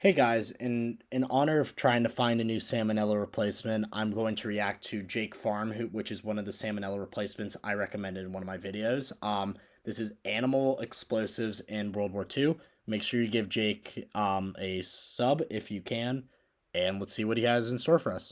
Hey guys, in honor of trying to find a new salmonella replacement, I'm going to react to Jake Farm, which is one of the salmonella replacements I recommended in one of my videos. This is animal explosives in World War II. Make sure you give Jake a sub if you can, and let's see what he has in store for us.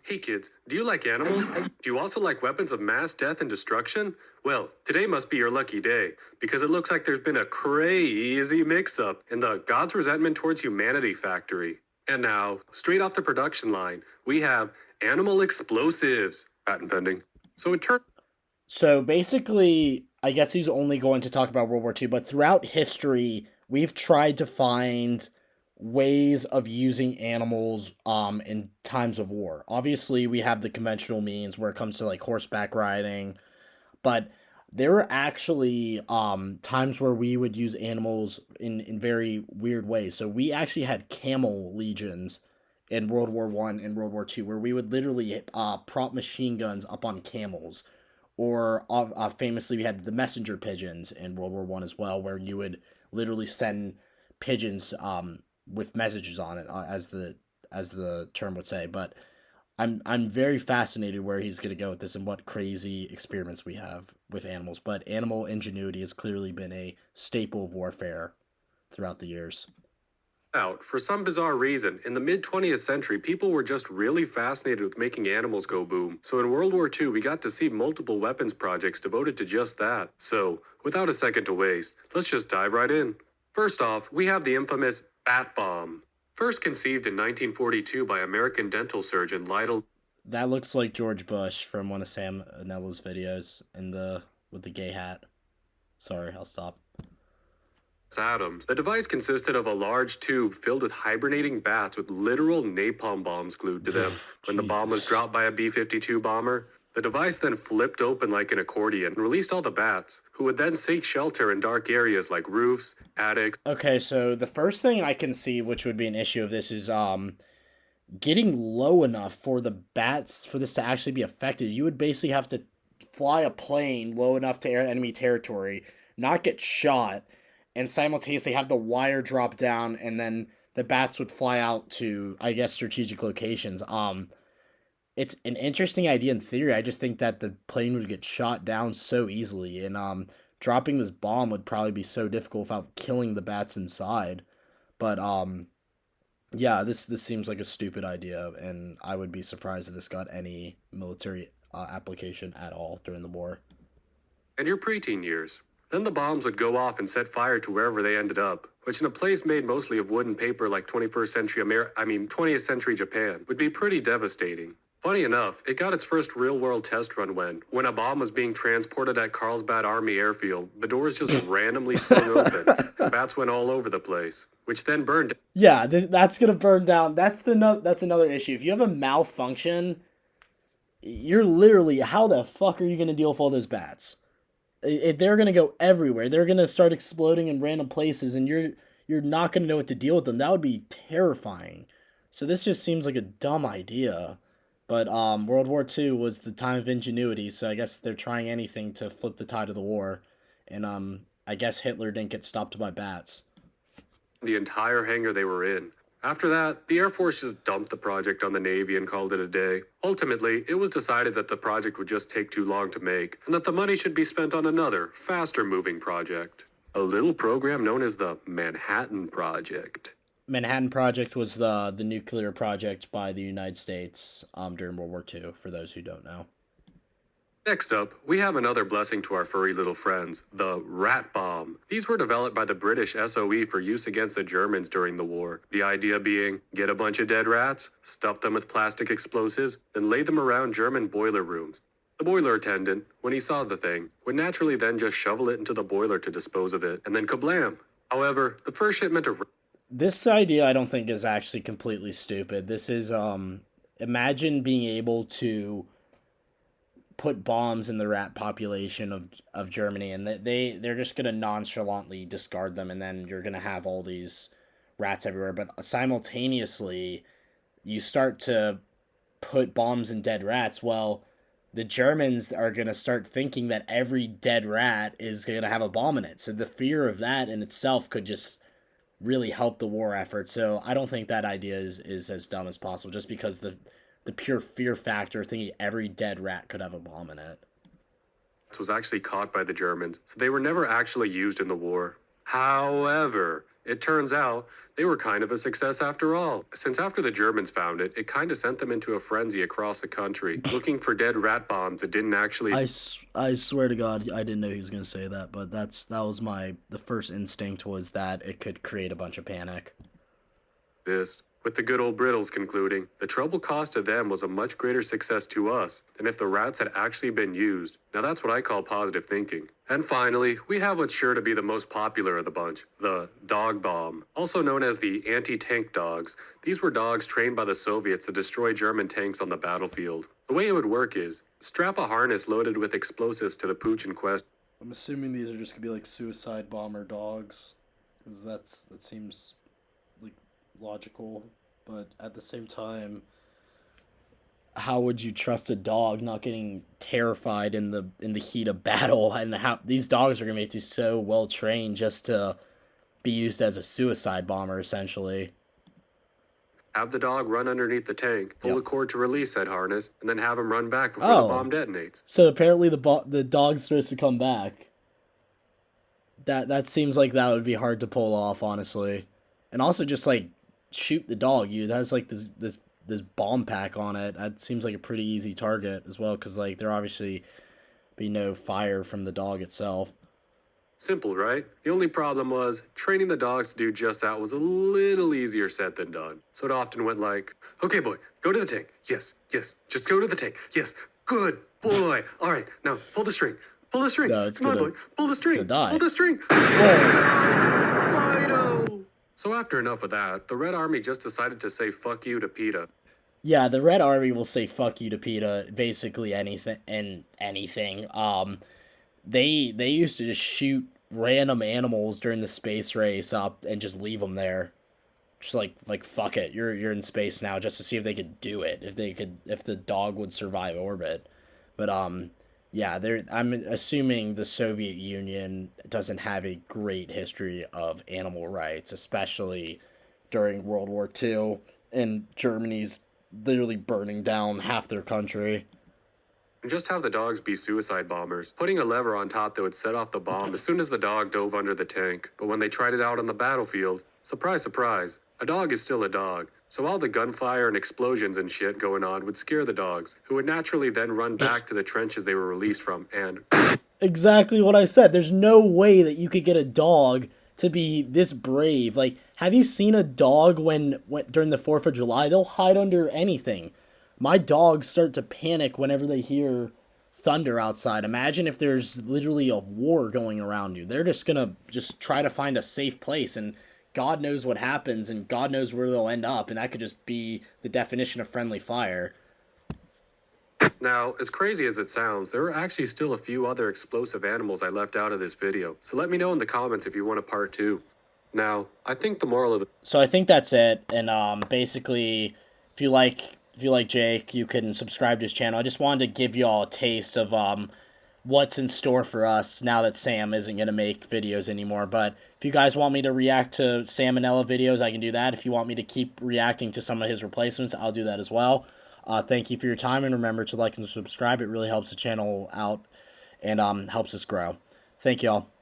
Hey kids, do you like animals? Do you also like weapons of mass death and destruction? Well, today must be your lucky day, because it looks like there's been a crazy mix up in the God's resentment towards humanity factory. And now, straight off the production line, we have animal explosives, patent pending. So it turns So basically, I guess he's only going to talk about World War II, but throughout history, we've tried to find ways of using animals in times of war. Obviously, we have the conventional means where it comes to like horseback riding, but there were actually times where we would use animals in very weird ways. So we actually had camel legions in World War One and World War Two, where we would literally prop machine guns up on camels, or famously we had the messenger pigeons in World War One as well, where you would literally send pigeons with messages on it, as the term would say. But I'm very fascinated where he's going to go with this and what crazy experiments we have with animals. But animal ingenuity has clearly been a staple of warfare throughout the years. out. For some bizarre reason, in the mid 20th century, people were just really fascinated with making animals go boom. So in World War II, we got to see multiple weapons projects devoted to just that. So, without a second to waste, let's just dive right in. First off, we have the infamous bat bomb. First conceived in 1942 by American dental surgeon Lytle That looks like George Bush from one of Sam Nella's videos in the with the gay hat. Sorry, I'll stop. Adams. The device consisted of a large tube filled with hibernating bats with literal napalm bombs glued to them. When the bomb was Jesus. dropped by a B 52 bomber, the device then flipped open like an accordion and released all the bats, who would then seek shelter in dark areas like roofs, attics. Okay, so the first thing I can see, which would be an issue of this, is getting low enough for the bats for this to actually be effective. You would basically have to fly a plane low enough to enemy territory, not get shot, and simultaneously have the wire drop down, and then the bats would fly out to, I guess, strategic locations. It's an interesting idea in theory. I just think that the plane would get shot down so easily, and dropping this bomb would probably be so difficult without killing the bats inside. But yeah, this seems like a stupid idea, and I would be surprised if this got any military application at all during the war. And your preteen years. Then the bombs would go off and set fire to wherever they ended up, which in a place made mostly of wood and paper like 20th century Japan, would be pretty devastating. Funny enough, it got its first real-world test run when a bomb was being transported at Carlsbad Army Airfield, the doors just randomly swung open, and bats went all over the place, which then burned. Yeah, that's gonna burn down. That's another issue. If you have a malfunction, you're literally, how the fuck are you gonna deal with all those bats? They're gonna go everywhere. They're gonna start exploding in random places, and you're not gonna know what to deal with them. That would be terrifying. So this just seems like a dumb idea. But World War II was the time of ingenuity, so I guess they're trying anything to flip the tide of the war. And I guess Hitler didn't get stopped by bats. The entire hangar they were in. After that, the Air Force just dumped the project on the Navy and called it a day. Ultimately, it was decided that the project would just take too long to make, and that the money should be spent on another, faster moving project. A little program known as the Manhattan Project. Manhattan Project was the nuclear project by the United States during World War II. For those who don't know. Next up, we have another blessing to our furry little friends, the rat bomb. These were developed by the British SOE for use against the Germans during the war. The idea being, get a bunch of dead rats, stuff them with plastic explosives, then lay them around German boiler rooms. The boiler attendant, when he saw the thing, would naturally then just shovel it into the boiler to dispose of it, and then kablam! However, the first shipment of This idea I don't think is actually completely stupid. This is imagine being able to put bombs in the rat population of Germany, and they're just gonna nonchalantly discard them, and then you're gonna have all these rats everywhere. But simultaneously, you start to put bombs in dead rats. Well, the Germans are going to start thinking that every dead rat is going to have a bomb in it. So the fear of that in itself could just really help the war effort. So I don't think that idea is as dumb as possible, just because the pure fear factor thinking every dead rat could have a bomb in it. Was actually caught by the Germans, so they were never actually used in the war. However, it turns out they were kind of a success after all, since after the Germans found it, it kind of sent them into a frenzy across the country, looking for dead rat bombs that didn't actually. I swear to God, I didn't know he was gonna say that, but that was the first instinct was that it could create a bunch of panic. Exist. With the good old Brittles concluding, the trouble caused to them was a much greater success to us than if the rats had actually been used. Now that's what I call positive thinking. And finally, we have what's sure to be the most popular of the bunch, the dog bomb. Also known as the anti-tank dogs, these were dogs trained by the Soviets to destroy German tanks on the battlefield. The way it would work is, strap a harness loaded with explosives to the pooch in question. I'm assuming these are just gonna be like suicide bomber dogs, because that seems like logical, but at the same time, how would you trust a dog not getting terrified in the heat of battle? And how these dogs are gonna be so well trained just to be used as a suicide bomber, essentially. Have the dog run underneath the tank, pull Yep. the cord to release said harness, and then have him run back before the bomb detonates. So apparently the dog's supposed to come back. That seems like that would be hard to pull off, honestly. And also just like shoot the dog. You that has like this bomb pack on it. That seems like a pretty easy target as well, because like there obviously be no fire from the dog itself. Simple, right? The only problem was, training the dogs to do just that was a little easier said than done. So it often went like, okay boy, go to the tank. Yes, yes, just go to the tank. Yes, good boy. All right, now pull the string. Pull the string. No, it's Come on, gonna- boy. Pull the string. gonna die. Pull the string. Whoa. Fido! So after enough of that, the Red Army just decided to say fuck you to PETA. Yeah, the Red Army will say fuck you to PETA, basically anything and anything. They used to just shoot random animals during the space race up and just leave them there. Just like fuck it, you're in space now, just to see if they could do it, if the dog would survive orbit. But yeah, I'm assuming the Soviet Union doesn't have a great history of animal rights, especially during World War II, and Germany's literally burning down half their country. And just have the dogs be suicide bombers, putting a lever on top that would set off the bomb as soon as the dog dove under the tank. But when they tried it out on the battlefield, surprise, surprise, a dog is still a dog. So all the gunfire and explosions and shit going on would scare the dogs, who would naturally then run back to the trenches they were released from and... Exactly what I said. There's no way that you could get a dog to be this brave. Like, have you seen a dog when during the 4th of July? They'll hide under anything. My dogs start to panic whenever they hear thunder outside. Imagine if there's literally a war going around you. They're just gonna just try to find a safe place, and God knows what happens, and God knows where they'll end up, and that could just be the definition of friendly fire. Now, as crazy as it sounds, there are actually still a few other explosive animals I left out of this video, so let me know in the comments if you want a part 2. Now, I think the moral of the... So I think that's it, and basically, if you like Jake, you can subscribe to his channel. I just wanted to give y'all a taste of what's in store for us now that Sam isn't going to make videos anymore. But if you guys want me to react to Sam and Ella videos, I can do that. If you want me to keep reacting to some of his replacements, I'll do that as well. Thank you for your time, and remember to like and subscribe. It really helps the channel out and helps us grow. Thank y'all.